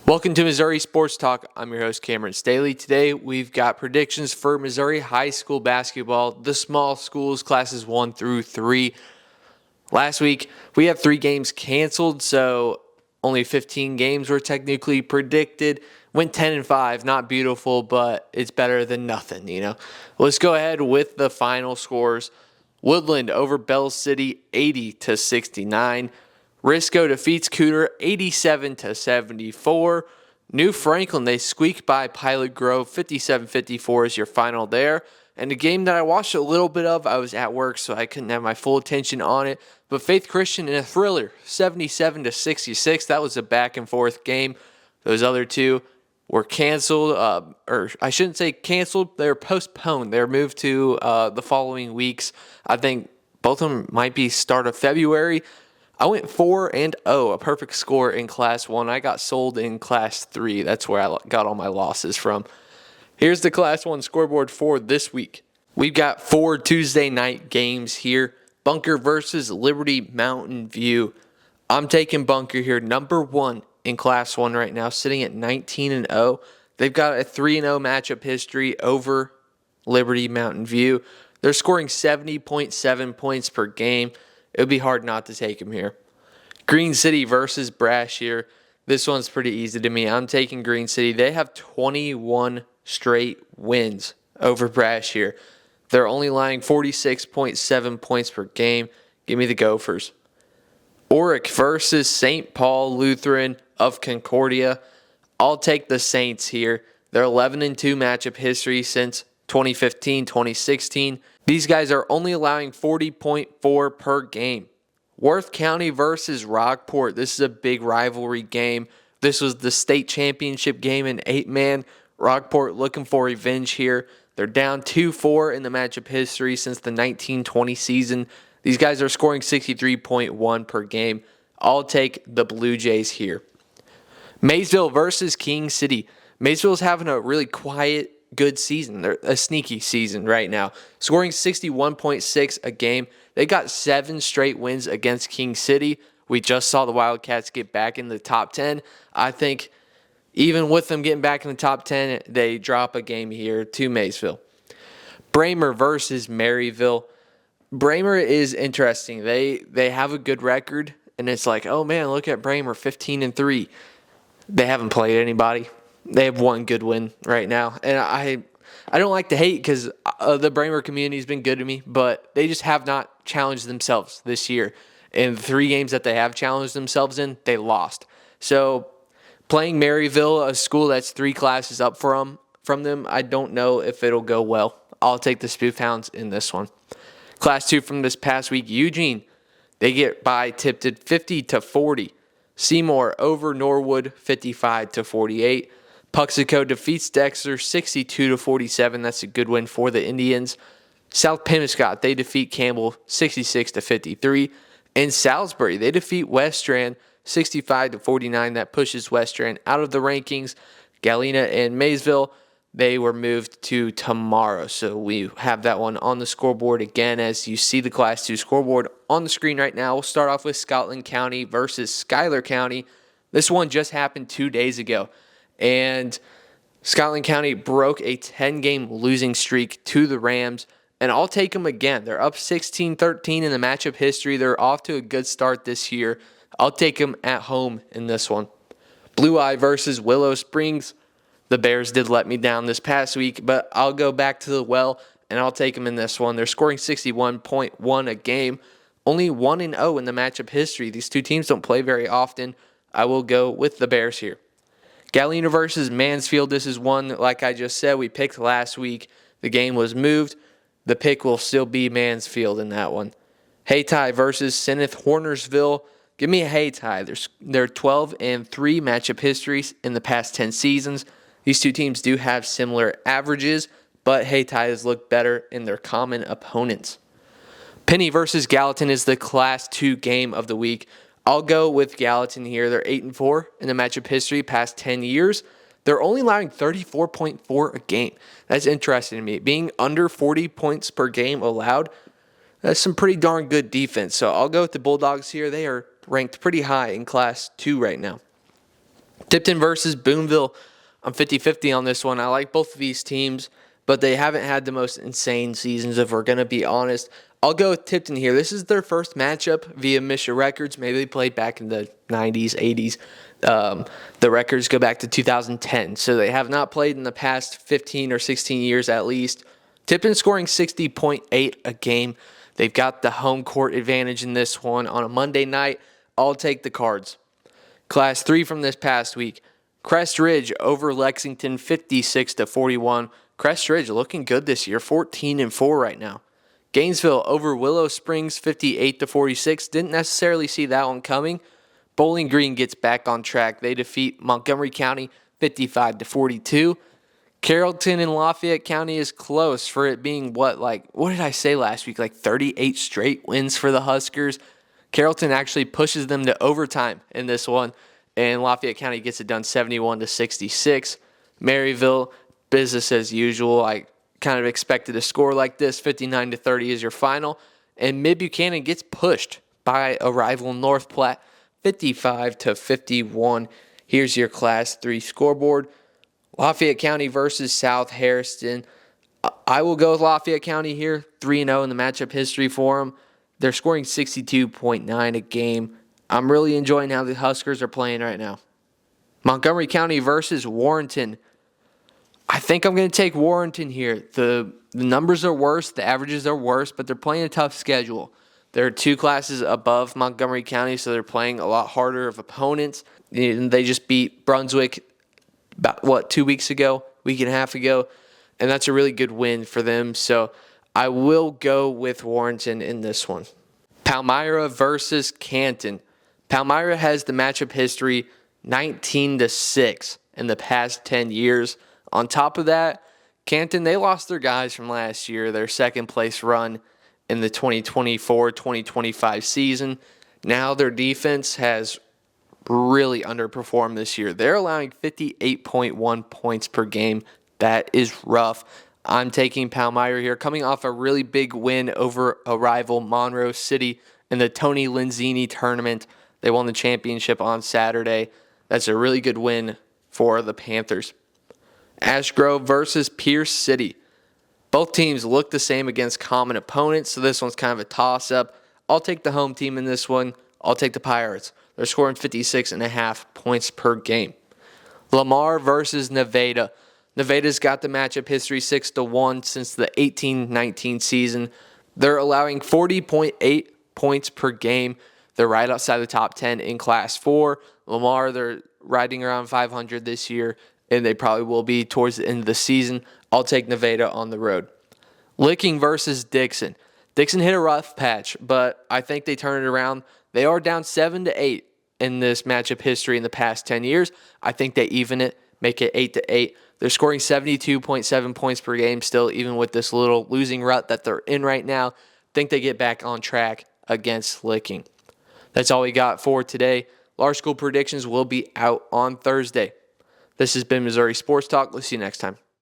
Welcome to Missouri Sports Talk. I'm your host, Cameron Staley. Today, we've got predictions for Missouri high school basketball, the small schools, classes 1 through 3. Last week, we had 3 games canceled, so only 15 games were technically predicted. Went 10-5, not beautiful, but it's better than nothing, Let's go ahead with the final scores. Woodland over Bell City, 80-69. Risco defeats Cooter 87-74. New Franklin, they squeak by Pilot Grove 57-54 is your final there. And a game that I watched a little bit of, I was at work, so I couldn't have my full attention on it. But Faith Christian in a thriller, 77-66. That was a back and forth game. Those other two were canceled, or I shouldn't say canceled. They're postponed. They're moved to the following weeks. I think both of them might be start of February. I went 4-0, a perfect score in Class 1. I got sold in Class 3. That's where I got all my losses from. Here's the Class 1 scoreboard for this week. We've got 4 Tuesday night games here. Bunker versus Liberty Mountain View. I'm taking Bunker here, number 1 in Class 1 right now, sitting at 19-0. They've got a 3-0 matchup history over Liberty Mountain View. They're scoring 70.7 points per game. It would be hard not to take him here. Green City versus Brashear. This one's pretty easy to me. I'm taking Green City. They have 21 straight wins over Brashear. They're only allowing 46.7 points per game. Give me the Gophers. Oric versus St. Paul Lutheran of Concordia. I'll take the Saints here. They're 11-2 matchup history since 2015-2016. These guys are only allowing 40.4 per game. Worth County versus Rockport. This is a big rivalry game. This was the state championship game in 8-man. Rockport looking for revenge here. They're down 2-4 in the matchup history since the 1920 season. These guys are scoring 63.1 per game. I'll take the Blue Jays here. Maysville versus King City. Maysville's having a really quiet, good season. They're a sneaky season right now. Scoring 61.6 a game. They got 7 straight wins against King City. We just saw the Wildcats get back in the top 10. I think even with them getting back in the top 10, they drop a game here to Maysville. Bramer versus Maryville. Bramer is interesting. They have a good record, and it's like, oh man, look at Bramer, 15-3. They haven't played anybody. They have one good win right now. And I don't like to hate because the Bramer community has been good to me, but they just have not challenged themselves this year. In the 3 games that they have challenged themselves in, they lost. So playing Maryville, a school that's 3 classes up from them, I don't know if it'll go well. I'll take the Spoof Hounds in this one. Class 2 from this past week, Eugene, they get by tipped 50-40. Seymour over Norwood, 55-48. Puxico defeats Dexter 62-47. That's a good win for the Indians. South Penobscot, they defeat Campbell 66-53. And Salisbury, they defeat West Strand 65-49. That pushes West Strand out of the rankings. Galena and Maysville, they were moved to tomorrow. So we have that one on the scoreboard again as you see the Class 2 scoreboard on the screen right now. We'll start off with Scotland County versus Schuyler County. This one just happened 2 days ago. And Scotland County broke a 10-game losing streak to the Rams. And I'll take them again. They're up 16-13 in the matchup history. They're off to a good start this year. I'll take them at home in this one. Blue Eye versus Willow Springs. The Bears did let me down this past week, but I'll go back to the well, and I'll take them in this one. They're scoring 61.1 a game. Only 1-0 in the matchup history. These two teams don't play very often. I will go with the Bears here. Galena versus Mansfield. This is one, like I just said, we picked last week. The game was moved. The pick will still be Mansfield in that one. Hayti versus Seneth Hornersville. Give me a Hayti. They're 12-3 matchup histories in the past 10 seasons. These two teams do have similar averages, but Hayti has looked better in their common opponents. Penny versus Gallatin is the Class 2 game of the week. I'll go with Gallatin here. They're 8-4 in the matchup history past 10 years. They're only allowing 34.4 a game. That's interesting to me. Being under 40 points per game allowed, that's some pretty darn good defense. So I'll go with the Bulldogs here. They are ranked pretty high in Class 2 right now. Tipton versus Boonville. I'm 50-50 on this one. I like both of these teams, but they haven't had the most insane seasons, if we're going to be honest. I'll go with Tipton here. This is their first matchup via Misha Records. Maybe they played back in the 90s, 80s. The records go back to 2010, so they have not played in the past 15 or 16 years at least. Tipton scoring 60.8 a game. They've got the home court advantage in this one. On a Monday night, I'll take the Cards. Class 3 from this past week. Crest Ridge over Lexington 56-41. Crest Ridge looking good this year, 14-4 right now. Gainesville over Willow Springs 58-46. Didn't necessarily see that one coming. Bowling Green gets back on track. They defeat Montgomery County 55-42. Carrollton and Lafayette County is close for it being what did I say last week? 38 straight wins for the Huskers. Carrollton actually pushes them to overtime in this one, and Lafayette County gets it done 71-66. Maryville, business as usual. I kind of expected a score like this. 59-30 is your final. And Mid-Buchanan gets pushed by a rival North Platte 55-51. Here's your Class 3 scoreboard. Lafayette County versus South Harrison. I will go with Lafayette County here. 3-0 in the matchup history for them. They're scoring 62.9 a game. I'm really enjoying how the Huskers are playing right now. Montgomery County versus Warrenton. I think I'm going to take Warrenton here. The numbers are worse, the averages are worse, but they're playing a tough schedule. They're 2 classes above Montgomery County, so they're playing a lot harder of opponents. They just beat Brunswick about, 2 weeks ago, week and a half ago, and that's a really good win for them. So I will go with Warrenton in this one. Palmyra versus Canton. Palmyra has the matchup history 19-6 in the past 10 years. On top of that, Canton, they lost their guys from last year, their second place run in the 2024-2025 season. Now their defense has really underperformed this year. They're allowing 58.1 points per game. That is rough. I'm taking Palmyra here, coming off a really big win over a rival, Monroe City, in the Tony Lenzini tournament. They won the championship on Saturday. That's a really good win for the Panthers. Ash Grove versus Pierce City. Both teams look the same against common opponents, so this one's kind of a toss-up. I'll take the home team in this one. I'll take the Pirates. They're scoring 56.5 points per game. Lamar versus Nevada. Nevada's got the matchup history 6-1 since the 18-19 season. They're allowing 40.8 points per game. They're right outside the top 10 in Class 4. Lamar, they're riding around 500 this year, and they probably will be towards the end of the season. I'll take Nevada on the road. Licking versus Dixon. Dixon hit a rough patch, but I think they turn it around. They are down 7-8 in this matchup history in the past 10 years. I think they even it, make it 8-8. They're scoring 72.7 points per game still, even with this little losing rut that they're in right now. Think they get back on track against Licking. That's all we got for today. Large school predictions will be out on Thursday. This has been Missouri Sports Talk. We'll see you next time.